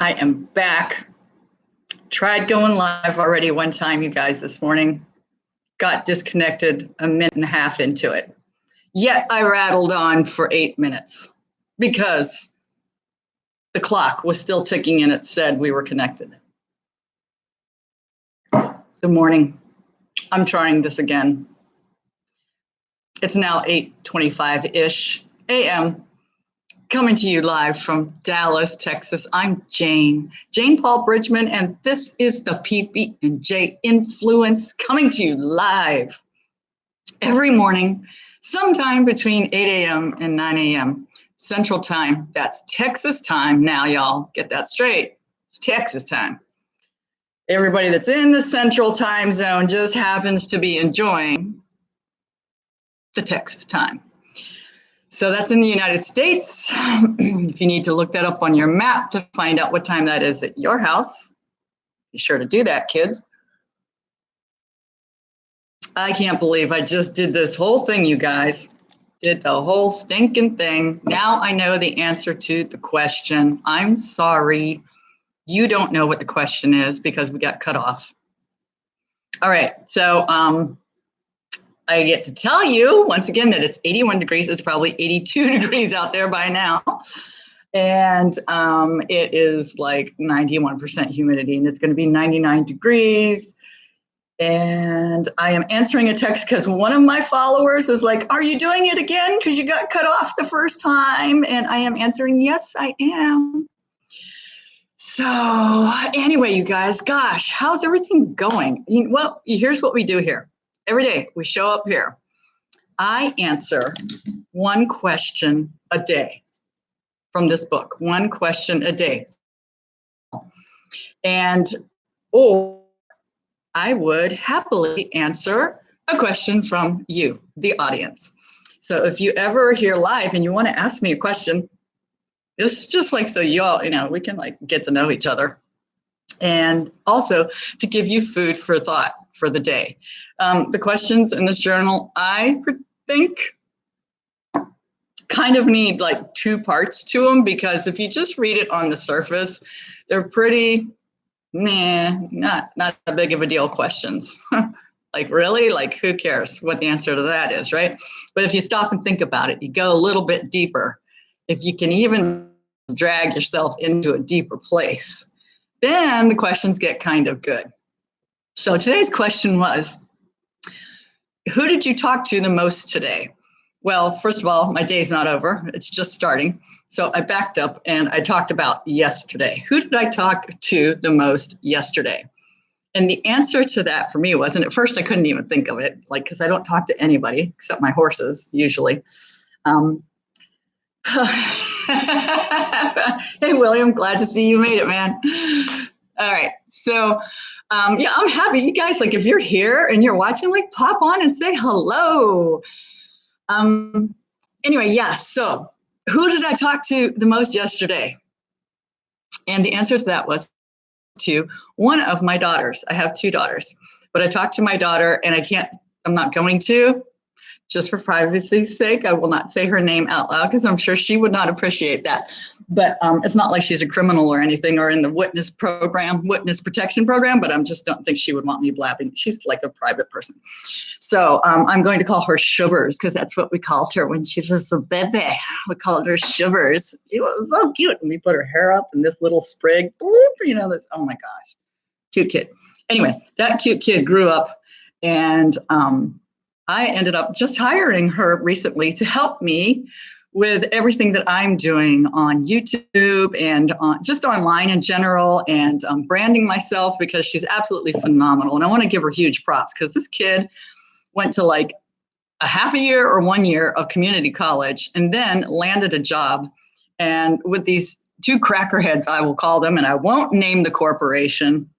I am back. Tried going live already one time, you guys, this morning. Got disconnected a minute and a half into it. Yet I rattled on for 8 minutes because the clock was still ticking and it said we were connected. Good morning. I'm trying this again. It's now 8:25-ish a.m. Coming to you live from Dallas, Texas. I'm Jane Paull-Bridgeman, and this is the PB&J Influence coming to you live every morning, sometime between 8 a.m. and 9 a.m. Central Time. That's Texas time now, y'all. Get that straight. It's Texas time. Everybody that's in the Central Time Zone just happens to be enjoying the Texas time. So that's in the United States. If you need to look that up on your map to find out what time that is at your house, be sure to do that, kids. I can't believe I just did this whole thing, you guys. Did the whole stinking thing. Now I know the answer to the question. I'm sorry. You don't know what the question is because we got cut off. All right, so I get to tell you once again that it's 81 degrees. It's probably 82 degrees out there by now. And it is like 91% humidity, and it's going to be 99 degrees. And I am answering a text because one of my followers is like, are you doing it again? Because you got cut off the first time. And I am answering, yes, I am. So anyway, you guys, gosh, how's everything going? Well, here's what we do here. Every day we show up here. I answer one question a day from this book, one question a day. And, or I would happily answer a question from you, the audience. So if you ever hear live and you want to ask me a question, this is just like so you all, we can like get to know each other. And also to give you food for thought for the day. The questions in this journal, I think, kind of need like two parts to them, because if you just read it on the surface, they're pretty, not that big of a deal questions. Like, really? Like, who cares what the answer to that is, right? But if you stop and think about it, you go a little bit deeper. If you can even drag yourself into a deeper place, then the questions get kind of good. So today's question was, who did you talk to the most today? Well, first of all, my day's not over. It's just starting. So I backed up and I talked about yesterday. Who did I talk to the most yesterday? And the answer to that for me was, and at first I couldn't even think of it, like, because I don't talk to anybody except my horses usually. Hey, William, glad to see you made it, man. All right. So, yeah, I'm happy. You guys, like, if you're here and you're watching, like, pop on and say hello. Anyway, yes. So who did I talk to the most yesterday? And the answer to that was to one of my daughters. I have two daughters, but I talked to my daughter, and I'm not going to, just for privacy's sake, I will not say her name out loud because I'm sure she would not appreciate that. But it's not like she's a criminal or anything or in the witness protection program, but I just don't think she would want me blabbing. She's like a private person. So I'm going to call her Shivers because that's what we called her when she was a baby. We called her Shivers. She was so cute. And we put her hair up in this little sprig. This, oh my gosh, cute kid. Anyway, that cute kid grew up, and I ended up just hiring her recently to help me with everything that I'm doing on YouTube and just online in general, and branding myself, because she's absolutely phenomenal. And I want to give her huge props because this kid went to like a half a year or 1 year of community college and then landed a job. And with these two crackerheads, I will call them, and I won't name the corporation.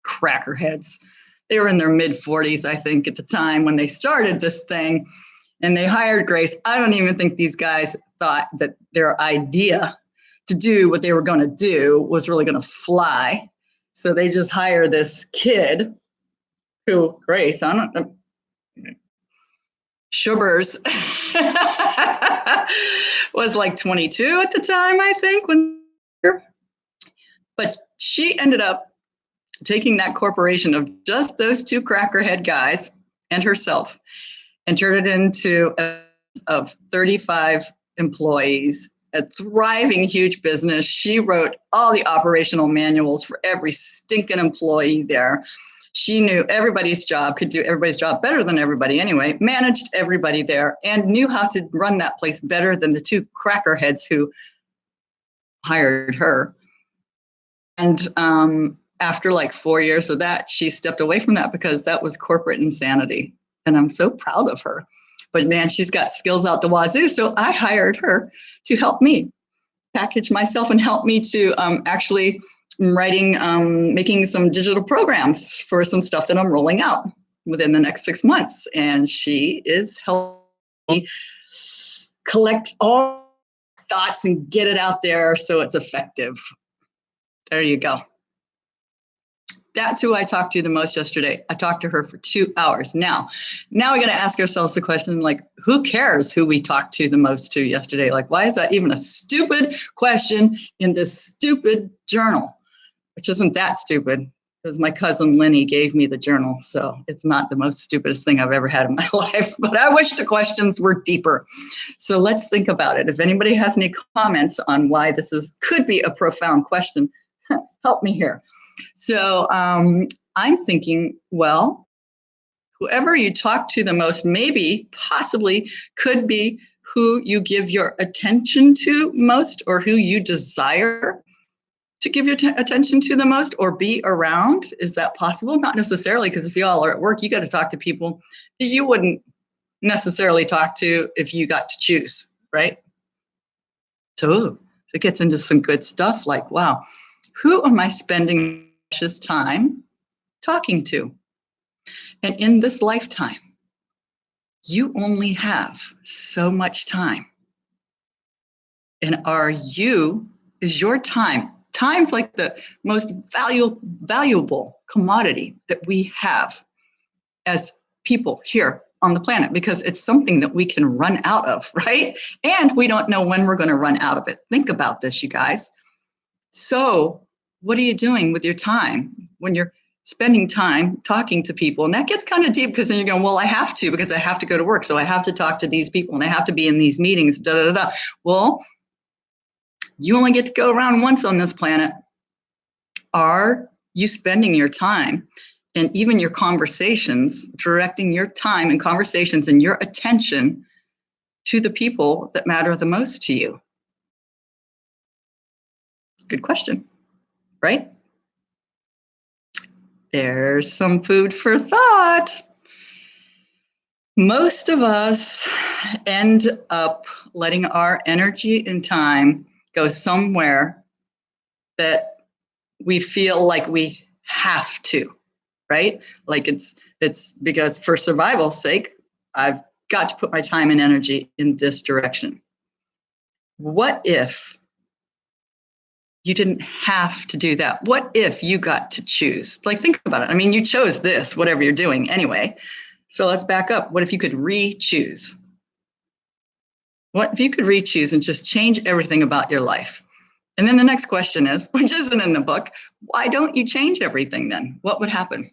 Crackerheads. They were in their mid-40s, I think, at the time when they started this thing, and they hired Grace. I don't even think these guys thought that their idea to do what they were going to do was really going to fly. So they just hire this kid who, Grace, Shubers, was like 22 at the time, I think, when But she ended up taking that corporation of just those two crackerhead guys and herself and turned it into of 35 employees, a thriving huge business. She wrote all the operational manuals for every stinking employee there. She knew everybody's job, could do everybody's job better than everybody anyway, managed everybody there, and knew how to run that place better than the two crackerheads who hired her. And after like 4 years of that, she stepped away from that because that was corporate insanity. And I'm so proud of her. But man, she's got skills out the wazoo. So I hired her to help me package myself and help me to actually making some digital programs for some stuff that I'm rolling out within the next 6 months. And she is helping me collect all thoughts and get it out there so it's effective. There you go. That's who I talked to the most yesterday. I talked to her for 2 hours. Now we got to ask ourselves the question, like, who cares who we talked to the most to yesterday? Like, why is that even a stupid question in this stupid journal? Which isn't that stupid, because my cousin Lenny gave me the journal. So it's not the most stupidest thing I've ever had in my life, but I wish the questions were deeper. So let's think about it. If anybody has any comments on why this could be a profound question, help me here. So I'm thinking, well, whoever you talk to the most, maybe, possibly, could be who you give your attention to most, or who you desire to give your attention to the most or be around. Is that possible? Not necessarily, because if you all are at work, you got to talk to people that you wouldn't necessarily talk to if you got to choose, right? So it gets into some good stuff like, wow, who am I spending precious time talking to? And in this lifetime, you only have so much time. And is your time's like the most valuable commodity that we have as people here on the planet, because it's something that we can run out of, right? And we don't know when we're going to run out of it. Think about this, you guys. So what are you doing with your time when you're spending time talking to people? And that gets kind of deep, because then you're going, well, I have to, because I have to go to work. So I have to talk to these people and I have to be in these meetings, da, da, da, da. Well, you only get to go around once on this planet. Are you spending your time and even your conversations, directing your time and conversations and your attention to the people that matter the most to you? Good question, right? There's some food for thought. Most of us end up letting our energy and time go somewhere that we feel like we have to, right? Like it's because for survival's sake, I've got to put my time and energy in this direction. What if you didn't have to do that? What if you got to choose? Like, think about it. I mean, you chose this, whatever you're doing anyway. So let's back up. What if you could re-choose? What if you could re-choose and just change everything about your life? And then the next question is, which isn't in the book, why don't you change everything then? What would happen?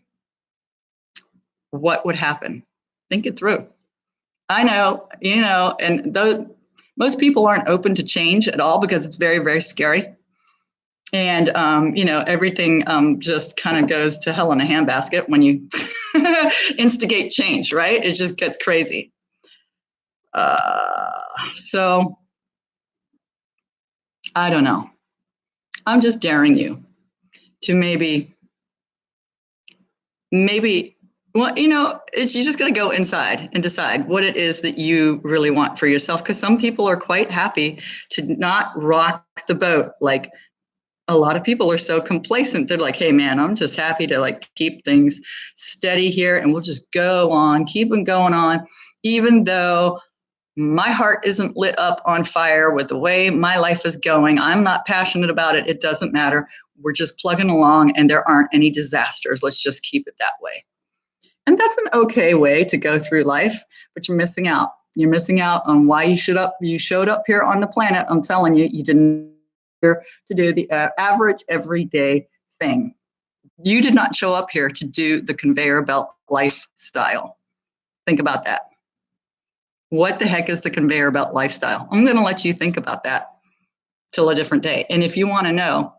What would happen? Think it through. I know, and most people aren't open to change at all because it's very, very scary. And, everything just kind of goes to hell in a handbasket when you instigate change, right? It just gets crazy. So I don't know. I'm just daring you to maybe, well, it's, you just got to go inside and decide what it is that you really want for yourself. Because some people are quite happy to not rock the boat. Like, a lot of people are so complacent. They're like, hey, man, I'm just happy to like keep things steady here. And we'll just go on, keep them going on, even though my heart isn't lit up on fire with the way my life is going. I'm not passionate about it. It doesn't matter. We're just plugging along and there aren't any disasters. Let's just keep it that way. And that's an okay way to go through life, but you're missing out. You're missing out on why you showed up here on the planet. I'm telling you, you didn't here to do the average everyday thing. You did not show up here to do the conveyor belt lifestyle. Think about that. What the heck is the conveyor belt lifestyle? I'm going to let you think about that till a different day. And if you want to know,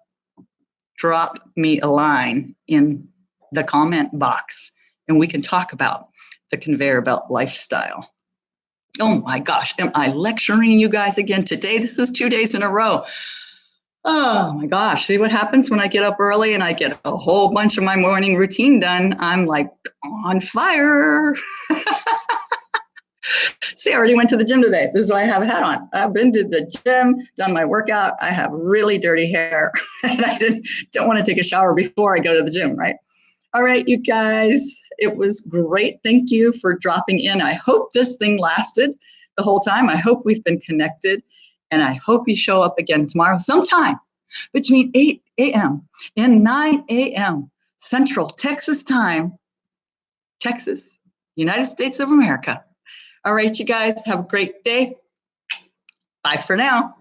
drop me a line in the comment box and we can talk about the conveyor belt lifestyle. Oh my gosh, am I lecturing you guys again today? This is 2 days in a row. Oh my gosh, see what happens when I get up early and I get a whole bunch of my morning routine done. I'm like on fire. See, I already went to the gym today. This is why I have a hat on. I've been to the gym, done my workout. I have really dirty hair and I don't want to take a shower before I go to the gym, right? All right, you guys, it was great. Thank you for dropping in. I hope this thing lasted the whole time. I hope we've been connected, and I hope you show up again tomorrow sometime between 8 a.m. and 9 a.m. Central Texas time, Texas, United States of America. All right, you guys, have a great day. Bye for now.